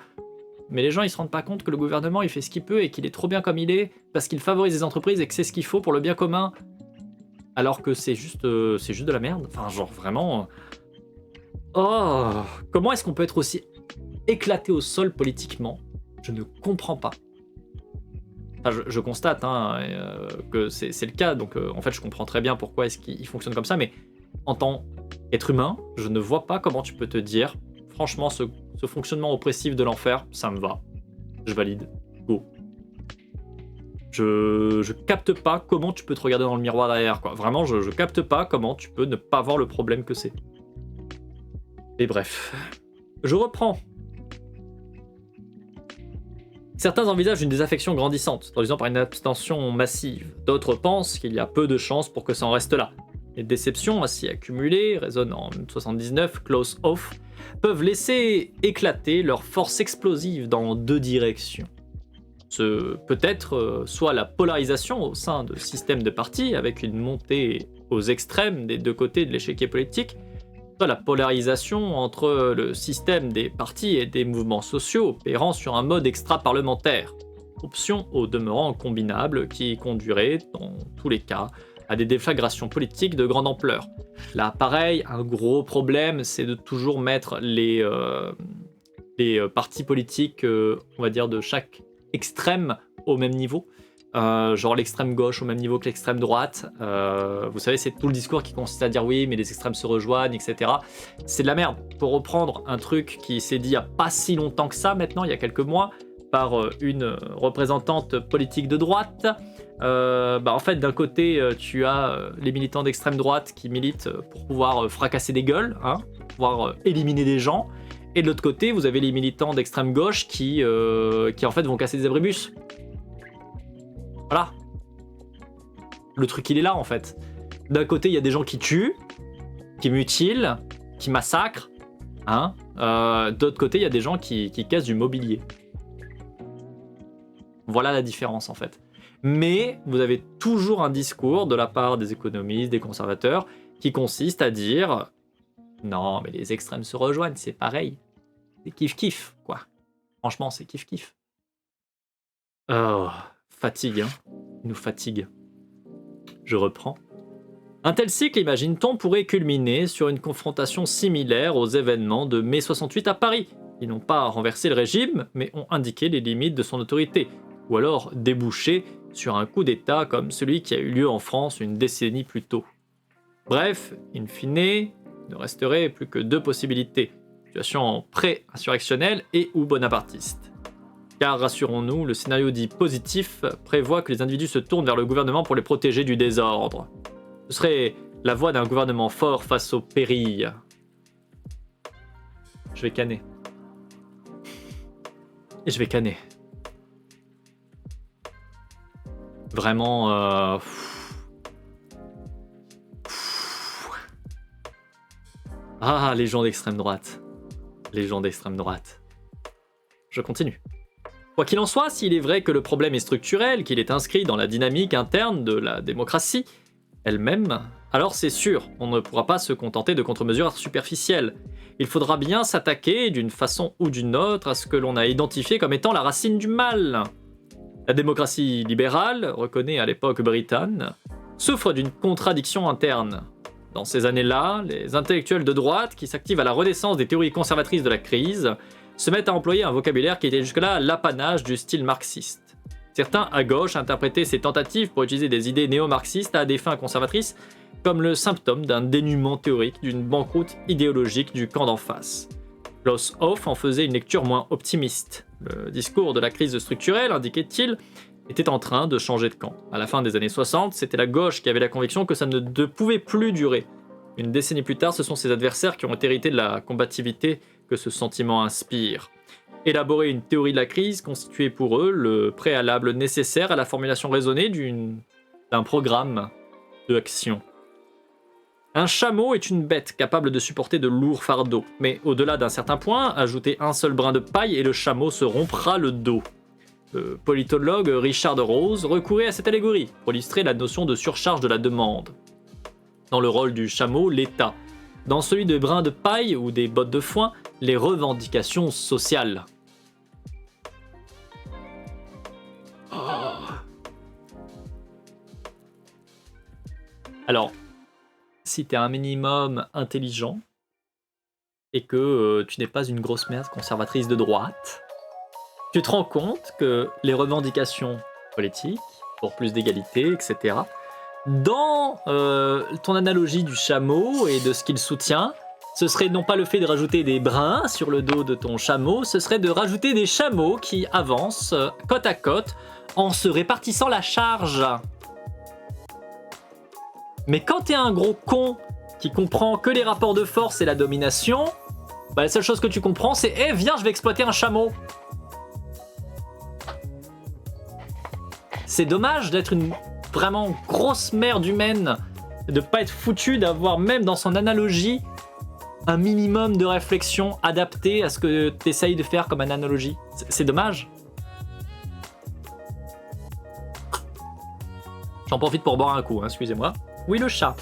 Mais les gens, ils se rendent pas compte que le gouvernement, il fait ce qu'il peut et qu'il est trop bien comme il est, parce qu'il favorise les entreprises et que c'est ce qu'il faut pour le bien commun. Alors que c'est juste de la merde. Enfin, genre, vraiment... Oh, comment est-ce qu'on peut être aussi éclaté au sol politiquement? Je ne comprends pas. Enfin, je constate que c'est le cas, donc en fait, je comprends très bien pourquoi est-ce qu'il fonctionne comme ça, mais en tant qu'être humain, je ne vois pas comment tu peux te dire, franchement, ce fonctionnement oppressif de l'enfer, ça me va. Je valide. Go. Je capte pas comment tu peux te regarder dans le miroir derrière, quoi. Vraiment, je capte pas comment tu peux ne pas voir le problème que c'est. Et bref. Je reprends. Certains envisagent une désaffection grandissante, traduisant par une abstention massive. D'autres pensent qu'il y a peu de chances pour que ça en reste là. Les déceptions ainsi accumulées, résonnant en 79, close off, peuvent laisser éclater leur force explosive dans deux directions. Ce peut être soit la polarisation au sein de systèmes de partis, avec une montée aux extrêmes des deux côtés de l'échiquier politique, soit la polarisation entre le système des partis et des mouvements sociaux opérant sur un mode extra-parlementaire. Option au demeurant combinable qui conduirait, dans tous les cas, à des déflagrations politiques de grande ampleur. Là, pareil, un gros problème, c'est de toujours mettre les partis politiques, on va dire, de chaque extrême au même niveau. Genre l'extrême gauche au même niveau que l'extrême droite. Vous savez, c'est tout le discours qui consiste à dire oui, mais les extrêmes se rejoignent, etc. C'est de la merde. Pour reprendre un truc qui s'est dit il n'y a pas si longtemps que ça, maintenant, il y a quelques mois, par une représentante politique de droite, en fait, d'un côté, tu as les militants d'extrême droite qui militent pour pouvoir fracasser des gueules, pour pouvoir éliminer des gens. Et de l'autre côté, vous avez les militants d'extrême gauche qui en fait vont casser des abribus. Voilà. Le truc, il est là, en fait. D'un côté, il y a des gens qui tuent, qui mutilent, qui massacrent. D'autre côté, il y a des gens qui cassent du mobilier. Voilà la différence, en fait. Mais vous avez toujours un discours de la part des économistes, des conservateurs, qui consiste à dire « Non, mais les extrêmes se rejoignent, c'est pareil. C'est kiff-kiff, quoi. Franchement, c'est kiff-kiff. » Oh, fatigue, Il nous fatigue. Je reprends. Un tel cycle, imagine-t-on, pourrait culminer sur une confrontation similaire aux événements de mai 68 à Paris, qui n'ont pas renversé le régime, mais ont indiqué les limites de son autorité, ou alors débouché sur un coup d'État comme celui qui a eu lieu en France une décennie plus tôt. Bref, in fine, il ne resterait plus que deux possibilités, situation pré-insurrectionnelle et ou bonapartiste. Car rassurons-nous, le scénario dit positif prévoit que les individus se tournent vers le gouvernement pour les protéger du désordre. Ce serait la voie d'un gouvernement fort face au péril. Je vais canner. Et je vais canner. Vraiment... Ah, les gens d'extrême droite. Les gens d'extrême droite. Je continue. Quoi qu'il en soit, s'il est vrai que le problème est structurel, qu'il est inscrit dans la dynamique interne de la démocratie elle-même, alors c'est sûr, on ne pourra pas se contenter de contre-mesures superficielles. Il faudra bien s'attaquer d'une façon ou d'une autre à ce que l'on a identifié comme étant la racine du mal. La démocratie libérale, reconnue à l'époque britannique, souffre d'une contradiction interne. Dans ces années-là, les intellectuels de droite, qui s'activent à la renaissance des théories conservatrices de la crise, se mettent à employer un vocabulaire qui était jusque-là l'apanage du style marxiste. Certains, à gauche, interprétaient ces tentatives pour utiliser des idées néo-marxistes à des fins conservatrices comme le symptôme d'un dénuement théorique, d'une banqueroute idéologique du camp d'en face. Klaus Hoff en faisait une lecture moins optimiste. Le discours de la crise structurelle, indiquait-il, était en train de changer de camp. À la fin des années 60, c'était la gauche qui avait la conviction que ça ne pouvait plus durer. Une décennie plus tard, ce sont ses adversaires qui ont hérité de la combativité que ce sentiment inspire. Élaborer une théorie de la crise constituait pour eux le préalable nécessaire à la formulation raisonnée d'un programme d'action. Un chameau est une bête capable de supporter de lourds fardeaux, mais au-delà d'un certain point, ajouter un seul brin de paille et le chameau se rompra le dos. Le politologue Richard Rose recourait à cette allégorie pour illustrer la notion de surcharge de la demande. Dans le rôle du chameau, l'État. Dans celui de brin de paille ou des bottes de foin, les revendications sociales. Alors, si t'es un minimum intelligent et que tu n'es pas une grosse merde conservatrice de droite, tu te rends compte que les revendications politiques, pour plus d'égalité, etc., dans ton analogie du chameau et de ce qu'il soutient, ce serait non pas le fait de rajouter des brins sur le dos de ton chameau, ce serait de rajouter des chameaux qui avancent côte à côte en se répartissant la charge. Mais quand t'es un gros con qui comprend que les rapports de force et la domination, bah la seule chose que tu comprends c'est « Eh, viens, je vais exploiter un chameau !» C'est dommage d'être une vraiment grosse merde humaine, de pas être foutu d'avoir même dans son analogie un minimum de réflexion adapté à ce que t'essayes de faire comme une analogie. C'est dommage. J'en profite pour boire un coup, hein, excusez-moi. Oui, le chat.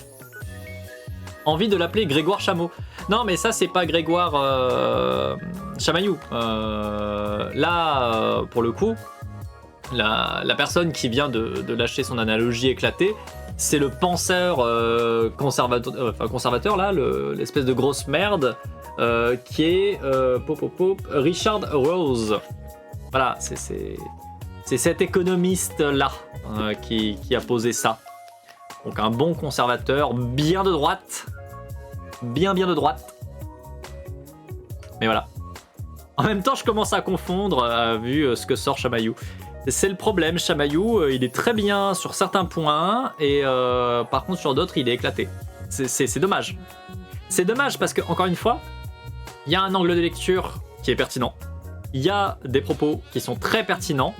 Envie de l'appeler Grégoire Chameau. Non, mais ça, c'est pas Grégoire Chamaillou. Là, pour le coup, la personne qui vient de lâcher son analogie éclatée, c'est le penseur conservateur, là, l'espèce de grosse merde, qui est Richard Rose. Voilà, c'est cet économiste-là qui a posé ça. Donc un bon conservateur, bien de droite. Bien de droite. Mais voilà. En même temps, je commence à confondre, vu ce que sort Chamaillou. C'est le problème, Chamaillou, il est très bien sur certains points, et par contre sur d'autres, il est éclaté. C'est dommage. C'est dommage parce que, encore une fois, il y a un angle de lecture qui est pertinent. Il y a des propos qui sont très pertinents,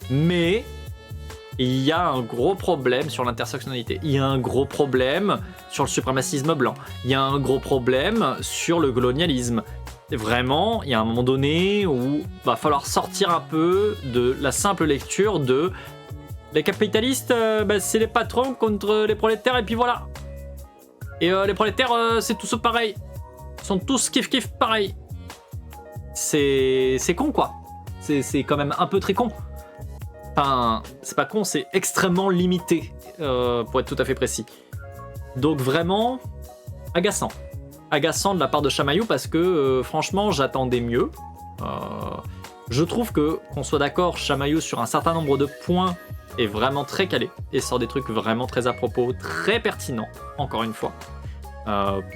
mais il y a un gros problème sur l'intersectionnalité. Il y a un gros problème sur le suprémacisme blanc. Il y a un gros problème sur le colonialisme. Vraiment, il y a un moment donné où va falloir sortir un peu de la simple lecture de les capitalistes, c'est les patrons contre les prolétaires et puis voilà. Et les prolétaires, c'est tous pareil. Ils sont tous kiff pareil. C'est con quoi. C'est quand même un peu très con. Enfin, c'est pas con, c'est extrêmement limité, pour être tout à fait précis. Donc vraiment, agaçant. Agaçant de la part de Chamaillou parce que, franchement, j'attendais mieux. Je trouve qu'on soit d'accord, Chamaillou, sur un certain nombre de points, est vraiment très calé et sort des trucs vraiment très à propos, très pertinents, encore une fois.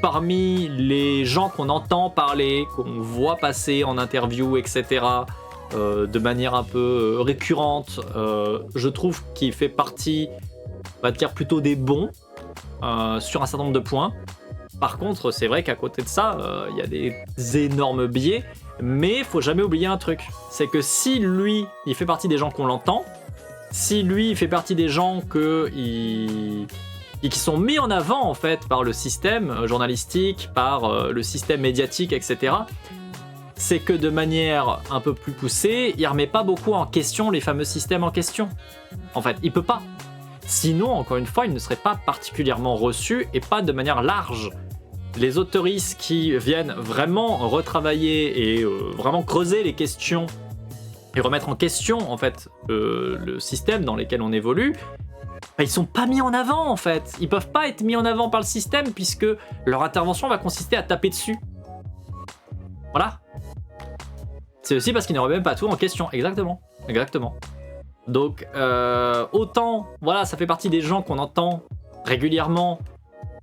Parmi les gens qu'on entend parler, qu'on voit passer en interview, etc., de manière un peu récurrente, je trouve qu'il fait partie, on va dire, plutôt des bons sur un certain nombre de points. Par contre, c'est vrai qu'à côté de ça, il y a des énormes biais, mais il faut jamais oublier un truc, c'est que si lui, il fait partie des gens qu'on l'entend, si lui, il fait partie des gens qui sont mis en avant en fait par le système journalistique, par le système médiatique, etc., c'est que de manière un peu plus poussée, il remet pas beaucoup en question les fameux systèmes en question. En fait, il peut pas. Sinon, encore une fois, il ne serait pas particulièrement reçu et pas de manière large. Les autoristes qui viennent vraiment retravailler et vraiment creuser les questions et remettre en question en fait le système dans lequel on évolue, ils sont pas mis en avant en fait. Ils peuvent pas être mis en avant par le système puisque leur intervention va consister à taper dessus. Voilà. C'est aussi parce qu'ils ne remettent pas tout en question. Exactement. Donc, autant, voilà, ça fait partie des gens qu'on entend régulièrement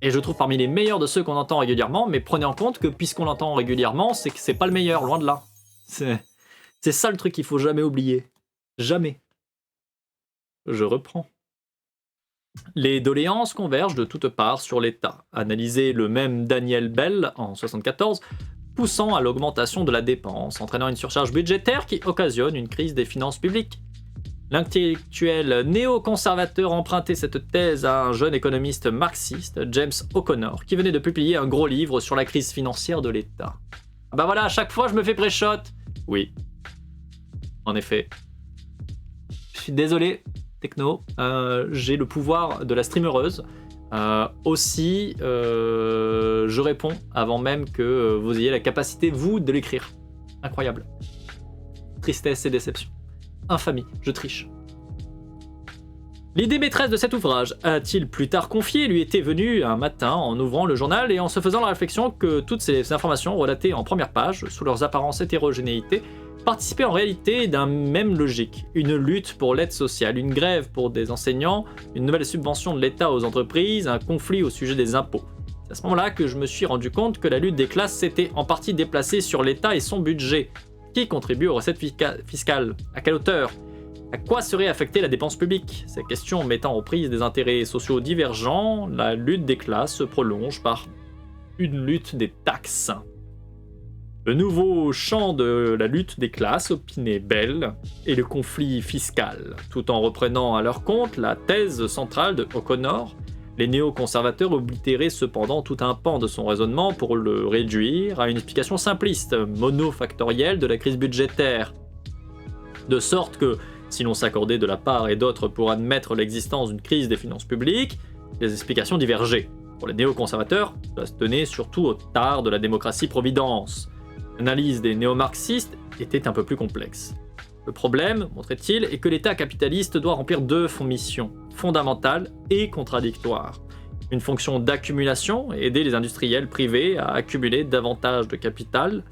Et je trouve parmi les meilleurs de ceux qu'on entend régulièrement, mais prenez en compte que puisqu'on l'entend régulièrement, c'est que c'est pas le meilleur, loin de là. C'est ça le truc qu'il faut jamais oublier. Jamais. Je reprends. Les doléances convergent de toutes parts sur l'État. Analysez le même Daniel Bell en 1974, poussant à l'augmentation de la dépense, entraînant une surcharge budgétaire qui occasionne une crise des finances publiques. L'intellectuel néoconservateur empruntait cette thèse à un jeune économiste marxiste, James O'Connor, qui venait de publier un gros livre sur la crise financière de l'État. Bah voilà, à chaque fois je me fais pré-shot. Oui. En effet. Je suis désolé, Techno. J'ai le pouvoir de la streamereuse. Aussi, je réponds avant même que vous ayez la capacité, vous, de l'écrire. Incroyable. Tristesse et déception. Infamie, je triche. L'idée maîtresse de cet ouvrage, a-t-il plus tard confié, lui était venue un matin en ouvrant le journal et en se faisant la réflexion que toutes ces informations relatées en première page, sous leurs apparences hétérogénéité, participaient en réalité d'un même logique, une lutte pour l'aide sociale, une grève pour des enseignants, une nouvelle subvention de l'État aux entreprises, un conflit au sujet des impôts. C'est à ce moment-là que je me suis rendu compte que la lutte des classes s'était en partie déplacée sur l'État et son budget. Qui contribue aux recettes fiscales? À quelle hauteur? À quoi serait affectée la dépense publique? Ces questions mettant aux prises des intérêts sociaux divergents, la lutte des classes se prolonge par une lutte des taxes. Le nouveau champ de la lutte des classes, opinait Bell, est le conflit fiscal. Tout en reprenant à leur compte la thèse centrale de O'Connor, les néoconservateurs oblitéraient cependant tout un pan de son raisonnement pour le réduire à une explication simpliste, monofactorielle de la crise budgétaire. De sorte que, si l'on s'accordait de la part et d'autre pour admettre l'existence d'une crise des finances publiques, les explications divergeaient. Pour les néoconservateurs, cela se tenait surtout au tard de la démocratie-providence. L'analyse des néo-marxistes était un peu plus complexe. Le problème, montrait-il, est que l'État capitaliste doit remplir deux missions, fondamentales et contradictoires. Une fonction d'accumulation, aider les industriels privés à accumuler davantage de capital,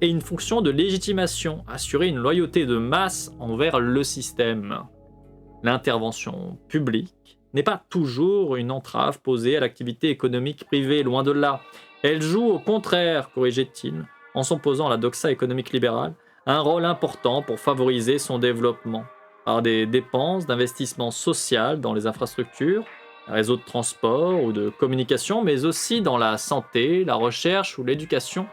et une fonction de légitimation, assurer une loyauté de masse envers le système. L'intervention publique n'est pas toujours une entrave posée à l'activité économique privée, loin de là. Elle joue au contraire, corrigeait-il, en s'opposant à la doxa économique libérale, un rôle important pour favoriser son développement, par des dépenses d'investissement social dans les infrastructures, les réseaux de transport ou de communication, mais aussi dans la santé, la recherche ou l'éducation.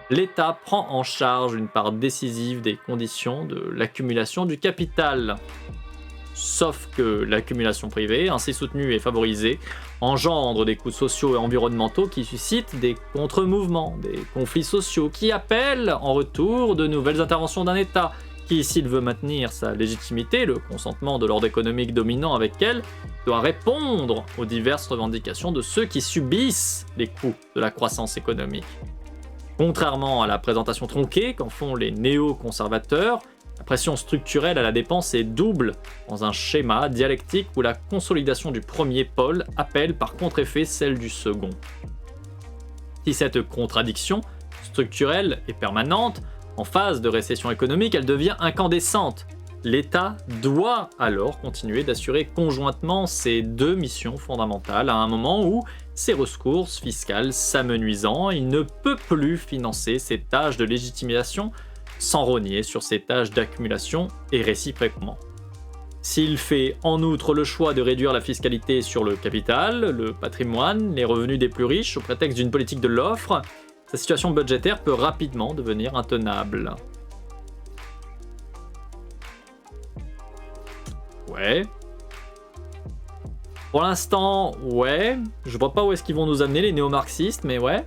L'État prend en charge une part décisive des conditions de l'accumulation du capital. Sauf que l'accumulation privée, ainsi soutenue et favorisée, engendre des coûts sociaux et environnementaux qui suscitent des contre-mouvements, des conflits sociaux, qui appellent en retour de nouvelles interventions d'un État, qui, s'il veut maintenir sa légitimité, le consentement de l'ordre économique dominant avec elle, doit répondre aux diverses revendications de ceux qui subissent les coûts de la croissance économique. Contrairement à la présentation tronquée qu'en font les néo-conservateurs, la pression structurelle à la dépense est double, dans un schéma dialectique où la consolidation du premier pôle appelle par contre-effet celle du second. Si cette contradiction structurelle est permanente, en phase de récession économique, elle devient incandescente. L'État doit alors continuer d'assurer conjointement ces deux missions fondamentales à un moment où, ses ressources fiscales s'amenuisant, il ne peut plus financer ses tâches de légitimation sans rogner sur ses tâches d'accumulation et réciproquement. S'il fait en outre le choix de réduire la fiscalité sur le capital, le patrimoine, les revenus des plus riches au prétexte d'une politique de l'offre, sa situation budgétaire peut rapidement devenir intenable. Ouais. Pour l'instant, ouais. Je vois pas où est-ce qu'ils vont nous amener les néo-marxistes, mais ouais.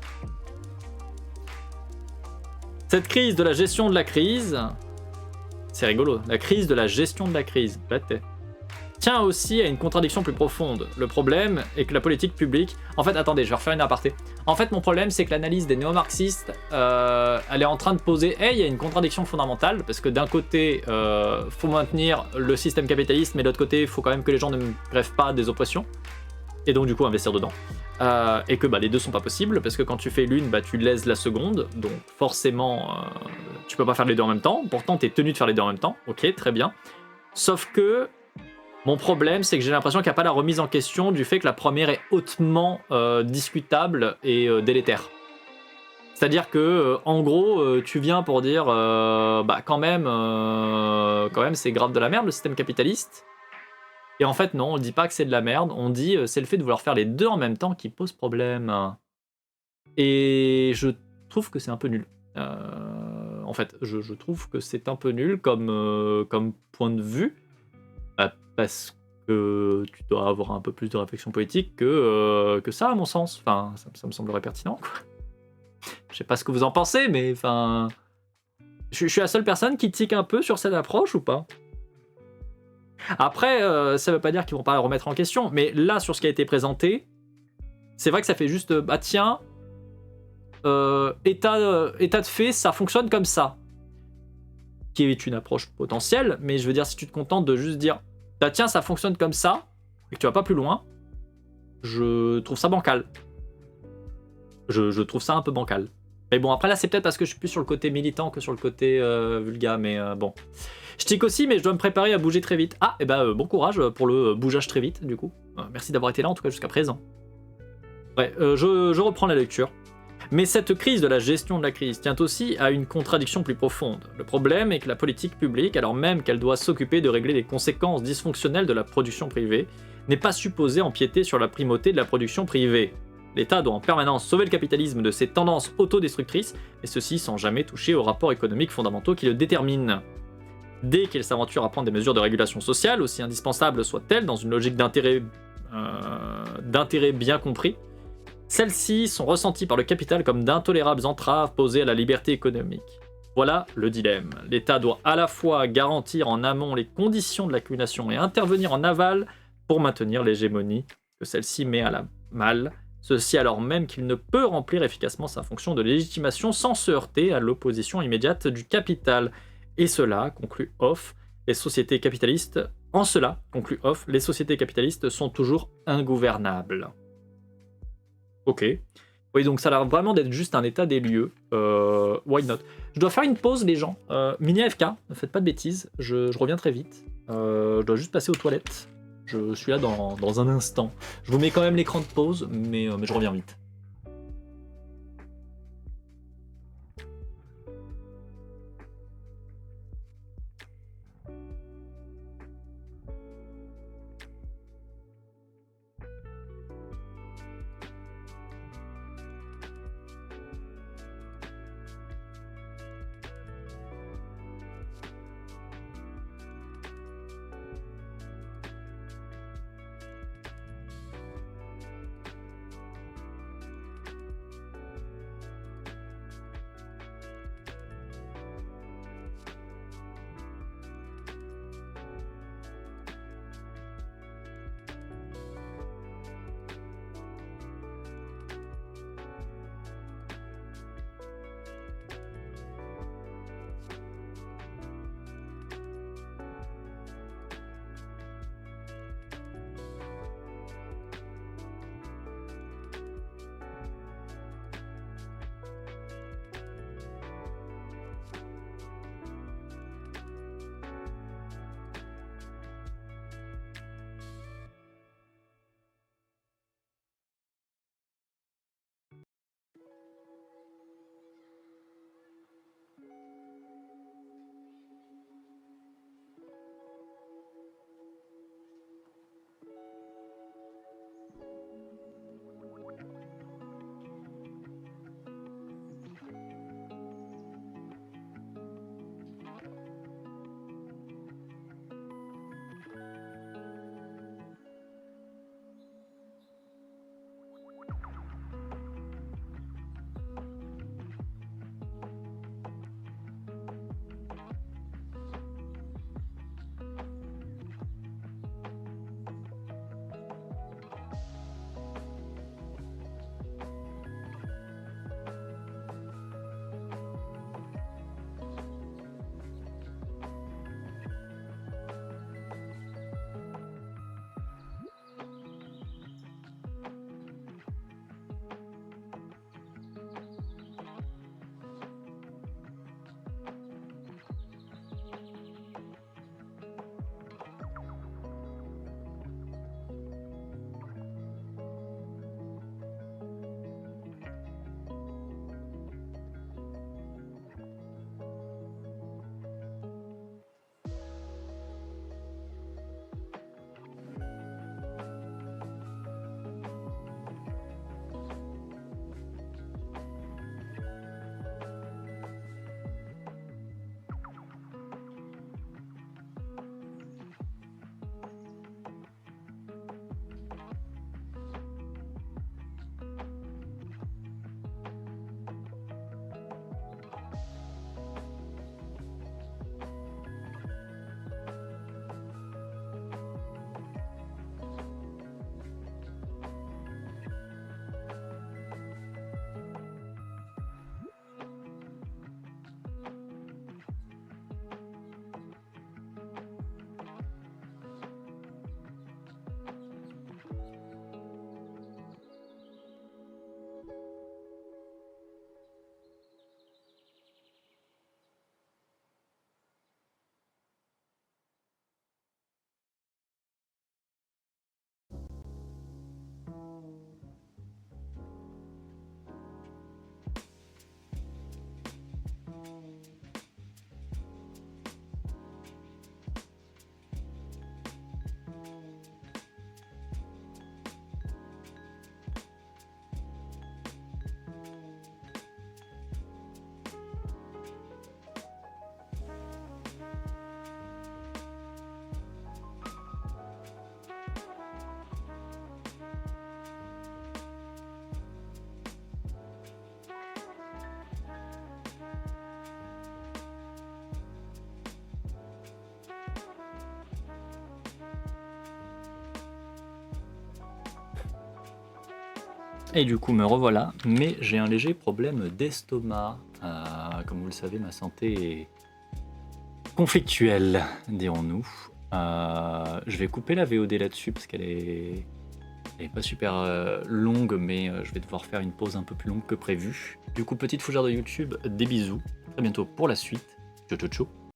Cette crise de la gestion de la crise, c'est rigolo, la crise de la gestion de la crise, tient aussi à une contradiction plus profonde. Le problème est que la politique publique... En fait, attendez, je vais refaire une aparté. En fait, mon problème, c'est que l'analyse des néo-marxistes, elle est en train de poser... il y a une contradiction fondamentale, parce que d'un côté, faut maintenir le système capitaliste, mais de l'autre côté, il faut quand même que les gens ne grèvent pas des oppressions, et donc du coup investir dedans. Et que les deux sont pas possibles, parce que quand tu fais l'une, tu lèses la seconde, donc forcément, tu peux pas faire les deux en même temps. Pourtant, tu es tenu de faire les deux en même temps. Ok, très bien. Sauf que Mon problème, c'est que j'ai l'impression qu'il n'y a pas la remise en question du fait que la première est hautement discutable et délétère. C'est-à-dire que, en gros, tu viens pour dire, bah quand même c'est grave de la merde le système capitaliste. Et en fait, non, on dit pas que c'est de la merde, on dit c'est le fait de vouloir faire les deux en même temps qui pose problème. Et je trouve que c'est un peu nul. En fait, je trouve que c'est un peu nul comme point de vue, parce que tu dois avoir un peu plus de réflexion politique que ça, à mon sens. Enfin, ça me semblerait pertinent, quoi. Je sais pas ce que vous en pensez, mais enfin... Je suis la seule personne qui tique un peu sur cette approche ou pas? Après, ça veut pas dire qu'ils vont pas la remettre en question, mais là, sur ce qui a été présenté, c'est vrai que ça fait juste, bah tiens, état de fait, ça fonctionne comme ça. Qui est une approche potentielle, mais je veux dire, si tu te contentes de juste dire, bah tiens, ça fonctionne comme ça, et que tu vas pas plus loin, je trouve ça bancal. Je trouve ça un peu bancal. Mais bon, après là, c'est peut-être parce que je suis plus sur le côté militant que sur le côté vulga, mais bon. Je tique aussi, mais je dois me préparer à bouger très vite. Ah, et bah bon courage pour le bougeage très vite, du coup. Merci d'avoir été là, en tout cas jusqu'à présent. Ouais, je reprends la lecture. Mais cette crise de la gestion de la crise tient aussi à une contradiction plus profonde. Le problème est que la politique publique, alors même qu'elle doit s'occuper de régler les conséquences dysfonctionnelles de la production privée, n'est pas supposée empiéter sur la primauté de la production privée. L'État doit en permanence sauver le capitalisme de ses tendances autodestructrices, et ceci sans jamais toucher aux rapports économiques fondamentaux qui le déterminent. Dès qu'il s'aventure à prendre des mesures de régulation sociale, aussi indispensables soient-elles dans une logique d'intérêt bien compris, celles-ci sont ressenties par le capital comme d'intolérables entraves posées à la liberté économique. Voilà le dilemme. L'État doit à la fois garantir en amont les conditions de l'accumulation et intervenir en aval pour maintenir l'hégémonie que celle-ci met à la mal, ceci alors même qu'il ne peut remplir efficacement sa fonction de légitimation sans se heurter à l'opposition immédiate du capital. Et cela, conclut Hoff, les sociétés capitalistes, en cela, conclut Hoff, les sociétés capitalistes sont toujours ingouvernables. Ok. Oui, donc ça a l'air vraiment d'être juste un état des lieux. Why not? Je dois faire une pause, les gens. Mini AFK, ne faites pas de bêtises. Je reviens très vite. Je dois juste passer aux toilettes. Je suis là dans un instant. Je vous mets quand même l'écran de pause, mais je reviens vite. Et du coup, me revoilà, mais j'ai un léger problème d'estomac. Comme vous le savez, ma santé est conflictuelle, dirons-nous. Je vais couper la VOD là-dessus parce qu'elle est pas super longue, mais je vais devoir faire une pause un peu plus longue que prévu. Du coup, petite fougère de YouTube, des bisous. À très bientôt pour la suite. Ciao, ciao, ciao.